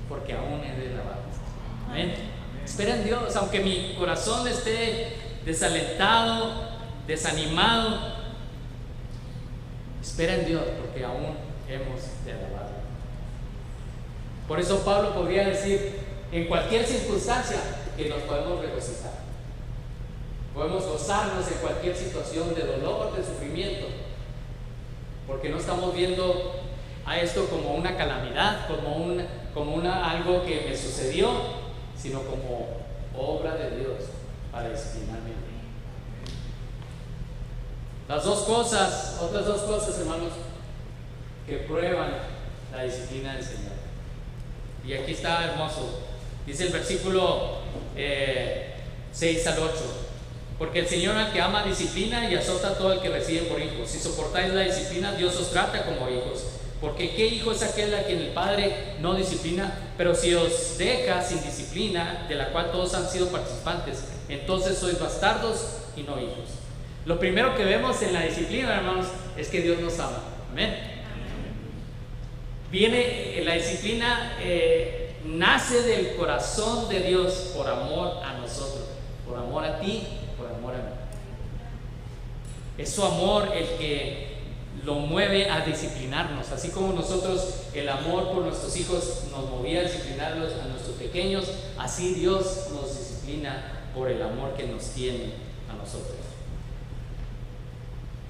porque aún he de alabar. Amén. Espera en Dios, aunque mi corazón esté desalentado, desanimado, espera en Dios, porque aún hemos de alabar. Por eso Pablo podría decir en cualquier circunstancia que nos podemos regocijar, podemos gozarnos en cualquier situación de dolor, de sufrimiento, porque no estamos viendo a esto como una calamidad, como algo que me sucedió, sino como obra de Dios para disciplinarme. Otras dos cosas, hermanos, que prueban la disciplina del Señor. Y aquí está hermoso. Dice el versículo 6 al 8. Porque el Señor al que ama disciplina y azota a todo el que recibe por hijos. Si soportáis la disciplina, Dios os trata como hijos. Porque ¿qué hijo es aquel a quien el Padre no disciplina? Pero si os deja sin disciplina, de la cual todos han sido participantes, entonces sois bastardos y no hijos. Lo primero que vemos en la disciplina, hermanos, es que Dios nos ama. Amén. Viene la disciplina, nace del corazón de Dios por amor a nosotros, por amor a ti, por amor a mí. Es su amor el que lo mueve a disciplinarnos, así como nosotros, el amor por nuestros hijos nos movía a disciplinarlos a nuestros pequeños, así Dios nos disciplina por el amor que nos tiene a nosotros.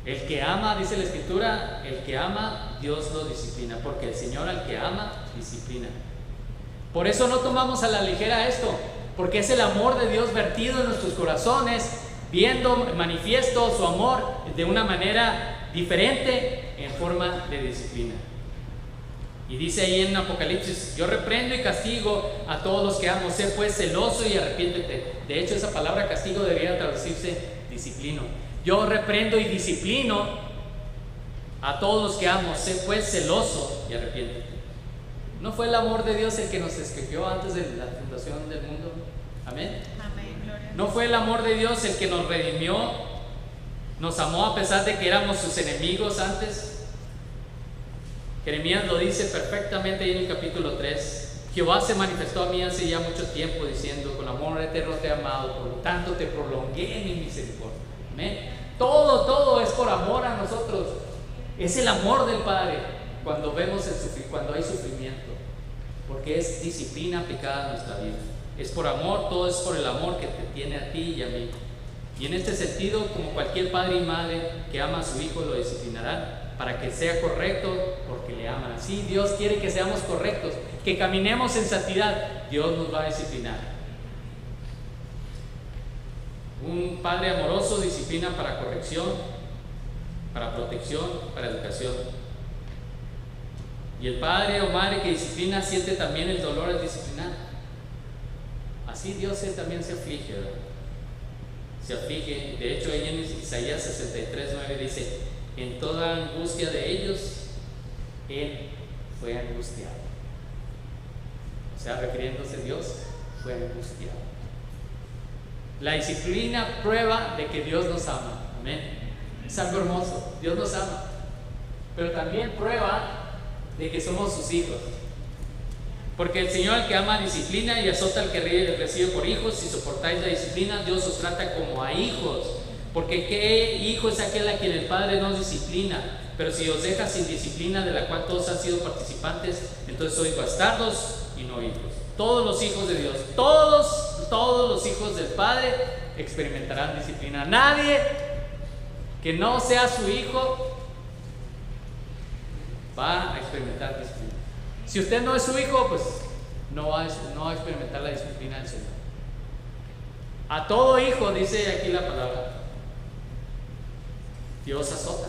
El que ama, dice la Escritura, el que ama, Dios lo disciplina, porque el Señor al que ama, disciplina. Por eso no tomamos a la ligera esto, porque es el amor de Dios vertido en nuestros corazones, viendo manifiesto su amor de una manera diferente, en forma de disciplina. Y dice ahí en Apocalipsis: yo reprendo y castigo a todos los que amo, sé pues celoso y arrepiéntete. De hecho, esa palabra castigo debería traducirse disciplino. Yo reprendo y disciplino a todos los que amo, sé pues celoso y arrepiéntete. ¿No fue el amor de Dios el que nos escogió antes de la fundación del mundo? Amén. ¿No fue el amor de Dios el que nos redimió, nos amó a pesar de que éramos sus enemigos antes? Jeremías lo dice perfectamente ahí en el capítulo 3. Jehová se manifestó a mí hace ya mucho tiempo diciendo: con amor eterno te he amado, por lo tanto te prolongué en mi misericordia. Amén. Todo es por amor a nosotros. Es el amor del Padre cuando cuando hay sufrimiento, porque es disciplina aplicada a nuestra vida. Es por amor, todo es por el amor que te tiene a ti y a mí. Y en este sentido, como cualquier padre y madre que ama a su hijo, lo disciplinarán para que sea correcto, porque le aman. Así Dios quiere que seamos correctos, que caminemos en santidad. Dios nos va a disciplinar. Un padre amoroso disciplina para corrección, para protección, para educación. Y el padre o madre que disciplina siente también el dolor al disciplinar. Así Dios también se aflige, ¿verdad? Se aflige. De hecho, ahí en Isaías 63:9 dice: en toda angustia de ellos, Él fue angustiado. O sea, refiriéndose a Dios, fue angustiado. La disciplina prueba de que Dios nos ama. Amén. Es algo hermoso. Dios nos ama. Pero también prueba de que somos sus hijos. Porque el Señor al que ama disciplina y azota al que recibe por hijos. Si soportáis la disciplina, Dios os trata como a hijos. Porque ¿qué hijo es aquel a quien el Padre no disciplina? Pero si os deja sin disciplina, de la cual todos han sido participantes, entonces sois bastardos y no hijos. Todos los hijos de Dios, todos los hijos del Padre experimentarán disciplina. Nadie que no sea su hijo va a experimentar disciplina. Si usted no es su hijo, pues no va a experimentar la disciplina del Señor. A todo hijo, dice aquí la palabra, Dios azota.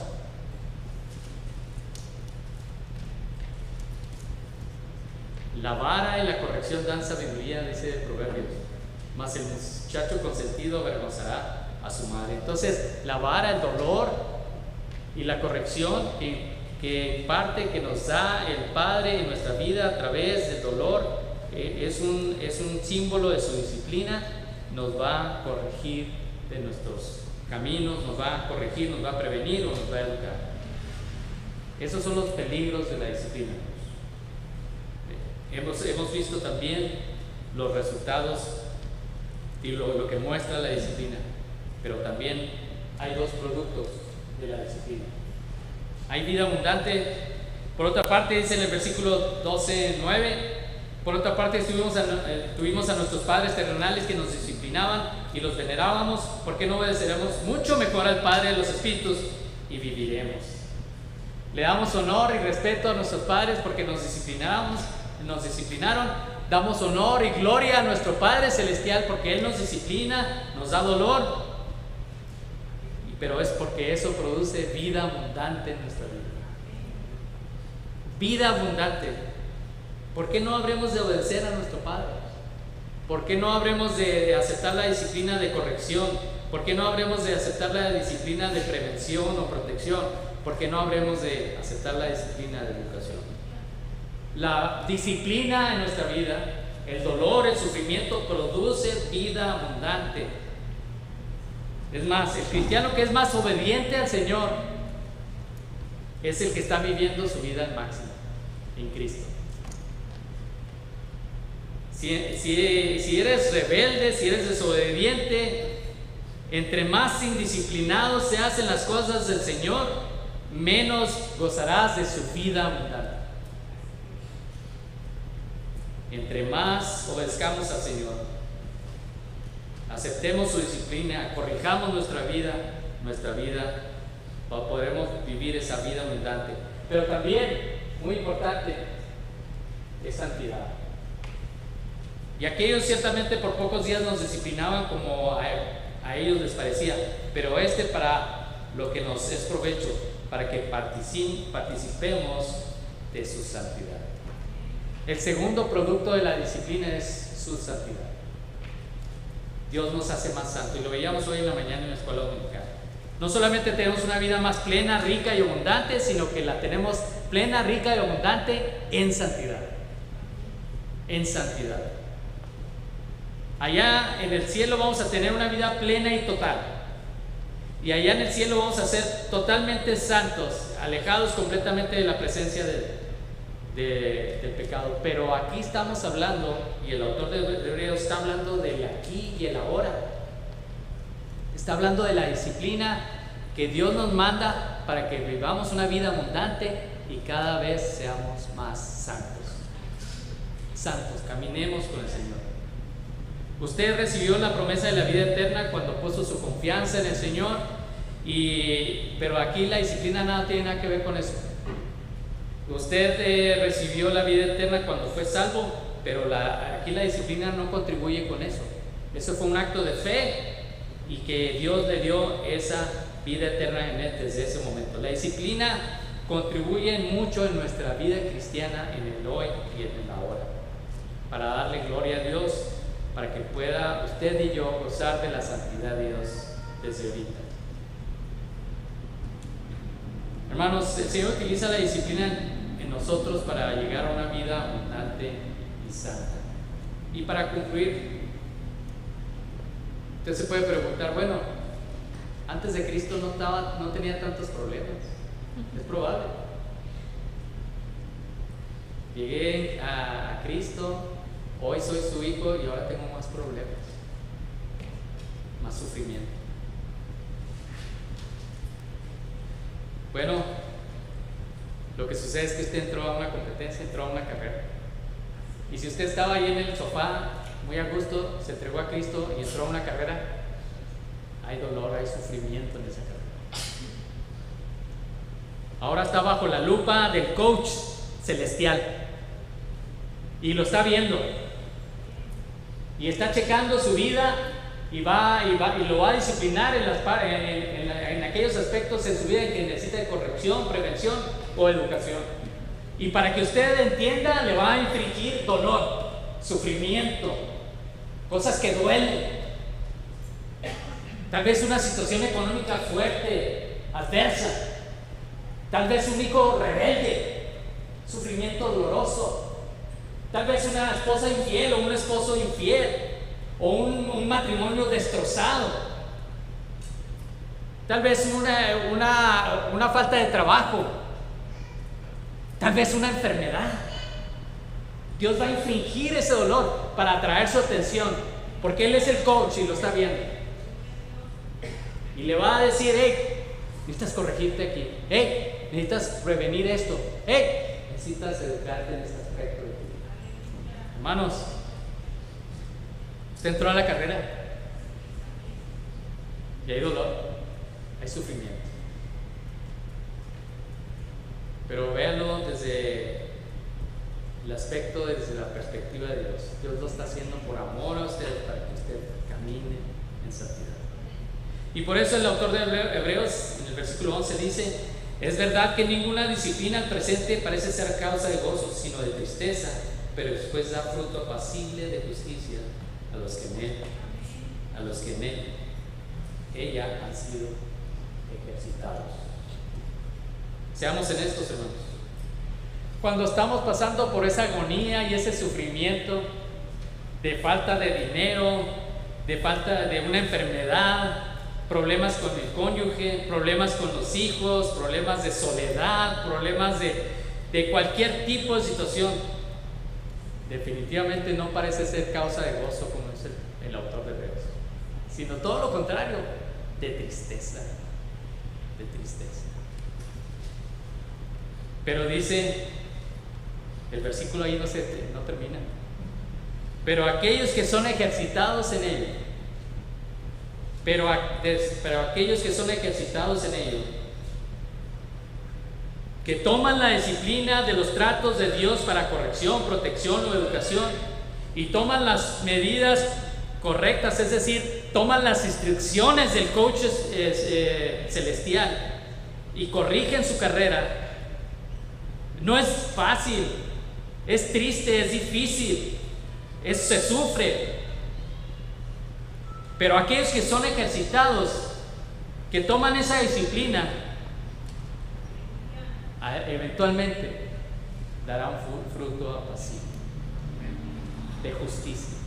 La vara y la corrección dan sabiduría, dice Proverbios, mas el muchacho consentido avergonzará a su madre. Entonces, la vara, el dolor y la corrección que parte que nos da el Padre en nuestra vida a través del dolor, es un símbolo de su disciplina. Nos va a corregir de nuestros caminos, nos va a corregir, nos va a prevenir o nos va a educar. Esos son los peligros de la disciplina. Hemos visto también los resultados y lo que muestra la disciplina. Pero también hay dos productos de la disciplina. Hay vida abundante. Por otra parte, dice en el versículo 12:9, por otra parte tuvimos a nuestros padres terrenales que nos disciplinaban y los venerábamos. ¿Por qué no obedeceremos mucho mejor al Padre de los Espíritus y viviremos? Le damos honor y respeto a nuestros padres porque nos disciplinaron. Damos honor y gloria a nuestro Padre Celestial porque Él nos disciplina, nos da dolor. Pero es porque eso produce vida abundante en nuestra vida. Vida abundante. ¿Por qué no habremos de obedecer a nuestro Padre? ¿Por qué no habremos de aceptar la disciplina de corrección? ¿Por qué no habremos de aceptar la disciplina de prevención o protección? ¿Por qué no habremos de aceptar la disciplina de educación? La disciplina en nuestra vida, el dolor, el sufrimiento, produce vida abundante. Es más, el cristiano que es más obediente al Señor es el que está viviendo su vida al máximo en Cristo. Si eres rebelde, si eres desobediente, entre más indisciplinado seas en las cosas del Señor, menos gozarás de su vida abundante. Entre más obedezcamos al Señor, aceptemos su disciplina, corrijamos nuestra vida, podremos vivir esa vida abundante. Pero también, muy importante, es santidad. Y aquellos ciertamente por pocos días nos disciplinaban como a ellos les parecía, pero para lo que nos es provecho, para que participemos de su santidad. El segundo producto de la disciplina es su santidad. Dios nos hace más santos, y lo veíamos hoy en la mañana en la escuela dominical. No solamente tenemos una vida más plena, rica y abundante, sino que la tenemos plena, rica y abundante en santidad. En santidad. Allá en el cielo vamos a tener una vida plena y total. Y allá en el cielo vamos a ser totalmente santos, alejados completamente de la presencia del pecado. Pero aquí estamos hablando, y el autor de Hebreos está hablando del aquí y el ahora. Está hablando de la disciplina que Dios nos manda para que vivamos una vida abundante y cada vez seamos más santos. Santos, caminemos con el Señor. Usted recibió la promesa de la vida eterna cuando puso su confianza en el Señor, pero aquí la disciplina nada tiene nada que ver con eso. Usted recibió la vida eterna cuando fue salvo, pero aquí la disciplina no contribuye con eso. Eso fue un acto de fe y que Dios le dio esa vida eterna en él desde ese momento. La disciplina contribuye mucho en nuestra vida cristiana, en el hoy y en el ahora, para darle gloria a Dios, para que pueda usted y yo gozar de la santidad de Dios desde ahorita. Hermanos, el Señor utiliza la disciplina en nosotros para llegar a una vida abundante y santa. Y para concluir, usted se puede preguntar, bueno, antes de Cristo no tenía tantos problemas. Es probable. Llegué a Cristo, hoy soy su hijo y ahora tengo más problemas, más sufrimiento. Bueno, lo que sucede es que usted entró a una competencia, entró a una carrera. Y si usted estaba ahí en el sofá, muy a gusto, se entregó a Cristo y entró a una carrera, hay dolor, hay sufrimiento en esa carrera. Ahora está bajo la lupa del coach celestial y lo está viendo y está checando su vida y lo va a disciplinar en aquellos aspectos en su vida en que necesita de corrección, prevención o educación. Y para que usted entienda, le va a infligir dolor, sufrimiento, cosas que duelen. Tal vez una situación económica fuerte, adversa. Tal vez un hijo rebelde, sufrimiento doloroso. Tal vez una esposa infiel o un esposo infiel, o un matrimonio destrozado. Tal vez una falta de trabajo. Tal vez una enfermedad. Dios va a infligir ese dolor para atraer su atención, porque Él es el coach y lo está viendo. y le va a decir: hey, necesitas corregirte aquí, hey, necesitas prevenir esto, hey, necesitas educarte en este aspecto de tu vida. Hermanos, usted entró a la carrera y hay dolor, hay sufrimiento, pero véanlo desde el aspecto, desde la perspectiva de Dios. Dios lo está haciendo por amor a usted, para que usted camine en santidad. Y por eso el autor de Hebreos en el versículo 11 dice: es verdad que ninguna disciplina al presente parece ser causa de gozo, sino de tristeza, pero después da fruto apacible de justicia a los que en ella han sido ejercitados. Seamos honestos, hermanos. Cuando estamos pasando por esa agonía y ese sufrimiento de falta de dinero, de falta de una enfermedad, problemas con el cónyuge, problemas con los hijos, problemas de soledad, problemas de cualquier tipo de situación, definitivamente no parece ser causa de gozo, como es el autor de Hebreos, sino todo lo contrario, de tristeza, de tristeza. Pero dice, el versículo ahí no termina: pero aquellos que son ejercitados en ello, pero aquellos que son ejercitados en ello, que toman la disciplina de los tratos de Dios para corrección, protección o educación, y toman las medidas correctas, es decir, toman las instrucciones del coach celestial y corrigen su carrera. No es fácil, es triste, es difícil, se sufre. Pero aquellos que son ejercitados, que toman esa disciplina, eventualmente darán fruto apacible de justicia.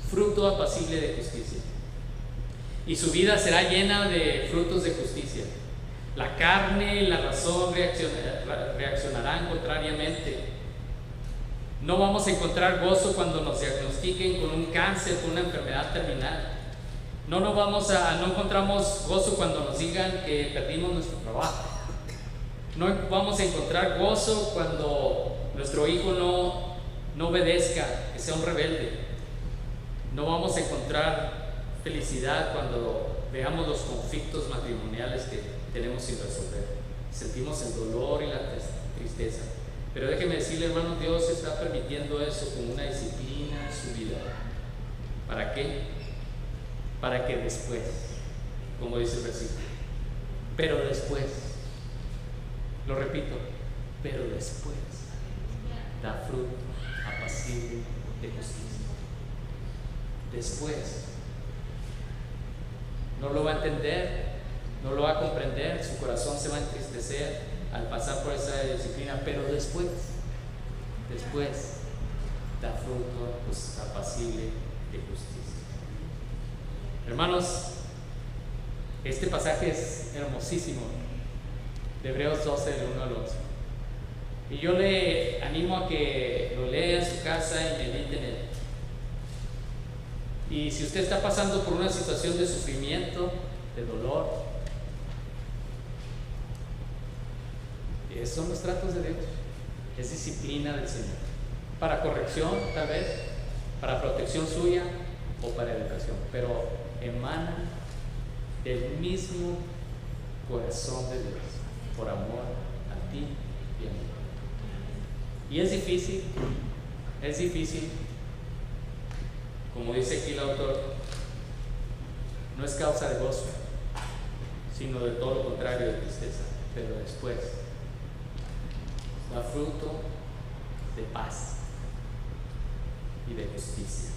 Fruto apacible de justicia. Y su vida será llena de frutos de justicia. La carne y la razón reaccionarán contrariamente. No vamos a encontrar gozo cuando nos diagnostiquen con un cáncer, con una enfermedad terminal. No encontramos gozo cuando nos digan que perdimos nuestro trabajo. No vamos a encontrar gozo cuando nuestro hijo no obedezca, que sea un rebelde. No vamos a encontrar felicidad cuando veamos los conflictos matrimoniales que tenemos sin resolver. Sentimos el dolor y la tristeza. Pero déjeme decirle, hermano, Dios está permitiendo eso como una disciplina en su vida. ¿Para qué? Para que después, como dice el versículo, pero después, lo repito, pero después da fruto apacible de justicia. Después, no lo va a entender, no lo va a comprender, su corazón se va a entristecer al pasar por esa disciplina, pero después da fruto apacible de justicia. Hermanos, este pasaje es hermosísimo, de Hebreos 12, del 1 al 11. Y yo le animo a que lo lea en su casa y medite en él. Y si usted está pasando por una situación de sufrimiento, de dolor, esos son los tratos de Dios. Es disciplina del Señor. Para corrección, tal vez, para protección suya o para educación. Pero emana del mismo corazón de Dios, por amor a ti y a mí. Y es difícil, como dice aquí el autor, no es causa de gozo, sino de todo lo contrario, de tristeza. Pero después da fruto de paz y de justicia.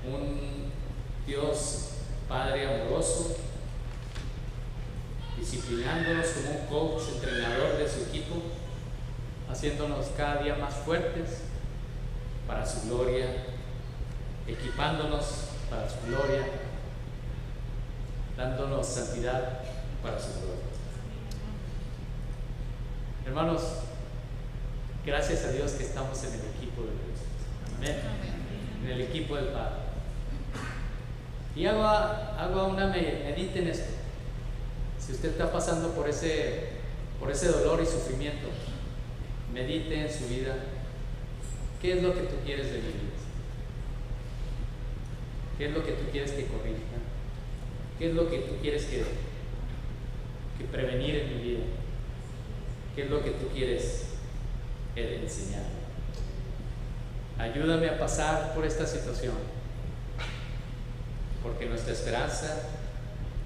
Un Dios Padre amoroso, disciplinándonos como un coach, entrenador de su equipo, haciéndonos cada día más fuertes para su gloria, equipándonos para su gloria, dándonos santidad para su gloria. Hermanos, gracias a Dios que estamos en el equipo de Dios. Amén. En el equipo del Padre. Y medite en esto. Si usted está pasando por ese dolor y sufrimiento, medite en su vida. ¿Qué es lo que tú quieres de mi vida? ¿Qué es lo que tú quieres que corrija? ¿Qué es lo que tú quieres que prevenir en mi vida? ¿Qué es lo que tú quieres enseñar? Ayúdame a pasar por esta situación, porque nuestra esperanza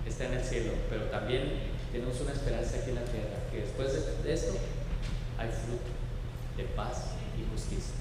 está en el cielo, pero también tenemos una esperanza aquí en la tierra, que después de esto hay fruto de paz y justicia.